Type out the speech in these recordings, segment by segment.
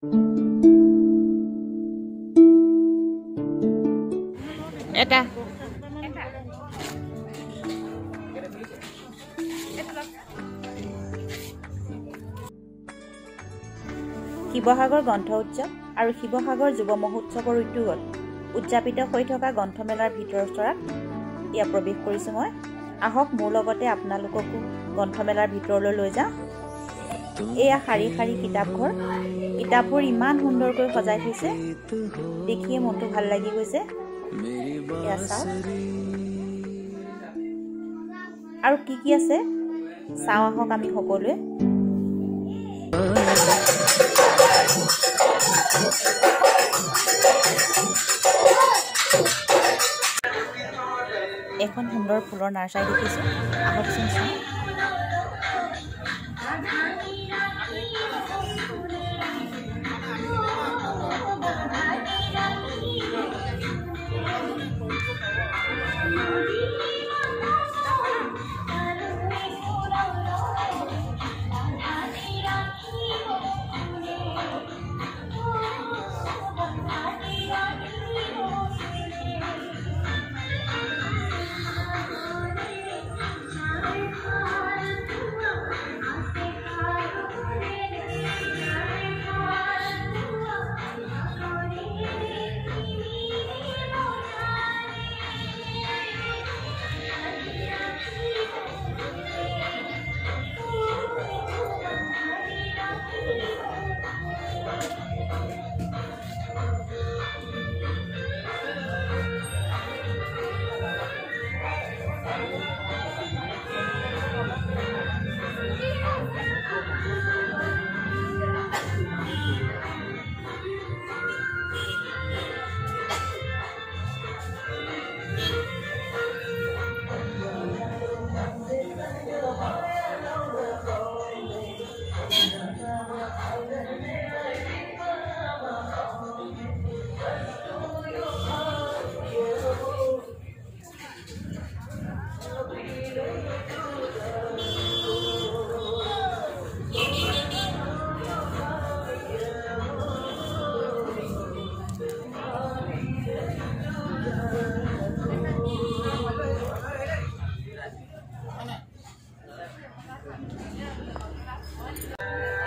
এটা শিৱসাগৰ গ্ৰন্থ উৎসৱ আৰু শিৱসাগৰ যুৱ মহোৎসৱৰ উদ্যোগত উদযাপিত হৈ থকা গ্ৰন্থমেলাৰ ভিতৰচৰাত ইয়া প্ৰৱেশ কৰিছোঁ মই। আহক মোৰ লগতে আপোনালোককো গ্ৰন্থমেলাৰ ভিতৰলৈ লৈ যাওঁ। এয়া শাৰী শাৰী কিতাপঘৰ, কিতাপবোৰ ইমান সুন্দৰকৈ সজাই থৈছে, দেখিয়ে মনটো ভাল লাগি গৈছে। এয়া চাওক আৰু কি কি আছে চাওঁ আহক আমি সকলোৱে। এখন সুন্দৰ ফুলৰ নাৰ্চাৰী দেখিছোঁ, আহকচোন চাওঁ।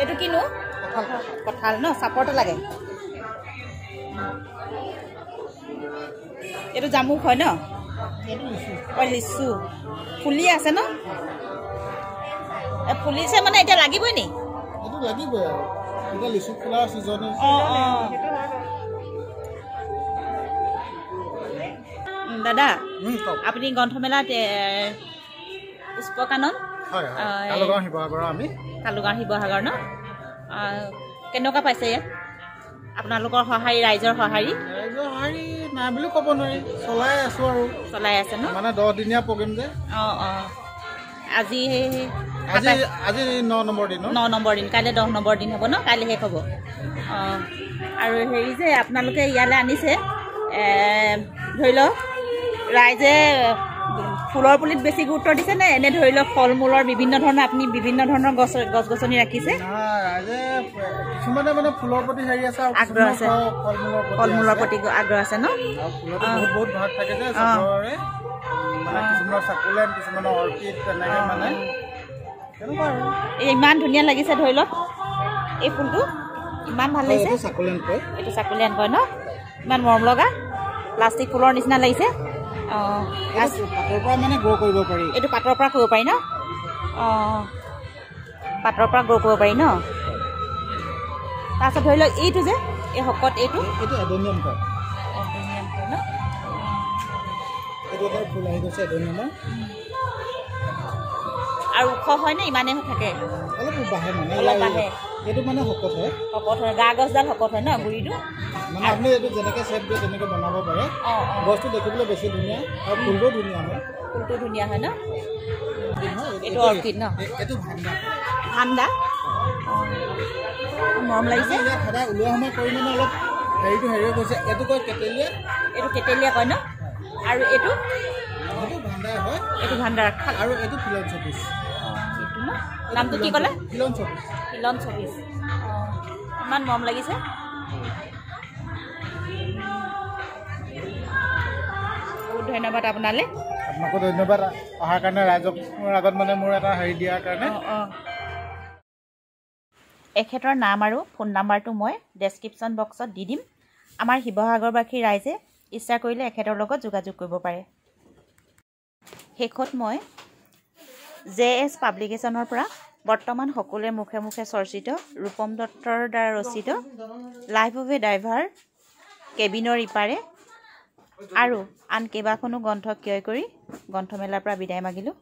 এইটো কিনো কঁঠাল ন, চাপৰটো লাগে। এইটো জামুক হয় ন, লিচু ফুলি আছে ন, ফুলিছে মানে এতিয়া লাগিবই নি? এইটো লাগিবই আৰু এতিয়া লিচু ফুলা সিজন। দাদা আপুনি গ্ৰন্থমেলাত পুষ্পকানন কালুগাঁও শিৱসাগৰ ন, কেনেকুৱা পাইছে ইয়াত আপোনালোকৰ সঁহাৰি, ৰাইজৰ সঁহাৰি? ৰাইজৰ সঁহাৰি নাই বুলি ক'ব নোৱাৰি, চলাই আছোঁ আৰু। চলাই আছে ন, মানে 10 দিনীয়া প্ৰগ্ৰেম যে। আজি 9 নম্বৰ দিন। 9 নম্বৰ দিন, কাইলৈ 10 নম্বৰ দিন হ'ব ন, কাইলৈ শেষ হ'ব। আৰু হেৰি যে আপোনালোকে ইয়ালৈ আনিছে, ধৰি লওক ৰাইজে ফুলৰ পুলিত বেছি গুৰুত্ব দিছে নে এনে ধৰি লওক ফল মূলৰ বিভিন্ন ধৰণৰ, আপুনি বিভিন্ন ধৰণৰ গছ গছনি ৰাখিছে? ৰাইজে কিছুমানে মানে ফুলৰ প্ৰতি হেৰি আছে, আগ্ৰহ আছে, ফল মূলৰ প্ৰতি আগ্ৰহ আছে ন। বহুত ভাগ থাকে যে চবৰে, মানে কিছুমানৰ চাকুলেণ্ট, কিছুমানৰ অৰ্কিড, তেনেকৈ মানে তেনেকুৱা আৰু। এই ইমান ধুনীয়া লাগিছে, ধৰি লওক এই ফুলটো ইমান ভাল লাগিছে। চাকুলেণ্ট কয়, এইটো চাকুলেণ্ট কয় ন, ইমান মৰম লগা প্লাষ্টিক ফুলৰ নিচিনা লাগিছে। পাতৰ পৰা মানে গ্ৰ' কৰিব পাৰি। এইটো পাতৰ পৰা কৰিব পাৰি ন, পাতৰ পৰা গ্ৰ' কৰিব পাৰি ন। তাৰপিছত ধৰি লওক এইটো যে এই শকত, এইটো এডেনিয়াম কয়। এডেনিয়াম কয় ন, এইটো এটা ফুল আহি গৈছে এডেনিয়ামৰ। আৰু ওখ হয় নে ইমানে থাকে? অলপ বাঢ়ে, মানে অলপ বাঢ়ে। এইটো মানে শকত হয়, শকত হয়, গা গছডাল শকত হয় ন, গুৰিটো। মানে আপুনি এইটো যেনেকৈ চেপ দিয়ে তেনেকৈ বনাব পাৰে। গছটো দেখিবলৈ বেছি ধুনীয়া আৰু ফুলটোও ধুনীয়া হয়। ফুলটো ধুনীয়া হয় ন। এইটো অৰ্কিড ন, এইটো ভাণ্ডা। ভাণ্ডা মৰম লাগিছে। সদায় ওলোৱা সময় কৰি মানে অলপ হেৰিটো হেৰি গৈছে। এইটো কয় কেটেলিয়া, এইটো কেটেলিয়া কয় ন। আৰু এইটো ভাণ্ডাৰ হয়, এইটো ভাণ্ডাৰ। আৰু এইটো ফিলনথ্ৰপিছ। এইটো ন, নামটো কি ক'লে? ফিলনথ্ৰপিছ। ফিলনথ্ৰপিছ। ইমান মৰম লাগিছে বহুত ধন্যবাদ আপোনালৈ আপোনাকো ধন্যবাদ অহাৰ কাৰণে ৰাইজৰ আগত মানে মোৰ এটা হেৰি দিয়াৰ কাৰণে এখেতৰ নাম আৰু ফোন নাম্বাৰটো মই ডেছক্ৰিপশ্যন বক্সত দি দিম আমাৰ শিৱসাগৰবাসী ৰাইজে ইচ্ছা কৰিলে এখেতৰ লগত যোগাযোগ কৰিব পাৰে শেষত মই JS পাব্লিকেশ্যনৰ পৰা বৰ্তমান সকলোৱে মুখে মুখে চৰ্চিত ৰূপম দত্তৰ দ্বাৰা ৰচিত লাইফ অফ এ ড্ৰাইভাৰ কেবিনৰ ইপাৰে আৰু আন কেইবাখনো গ্ৰন্থ ক্ৰয় কৰি গ্ৰন্থমেলাৰ পৰা বিদায় মাগিলোঁ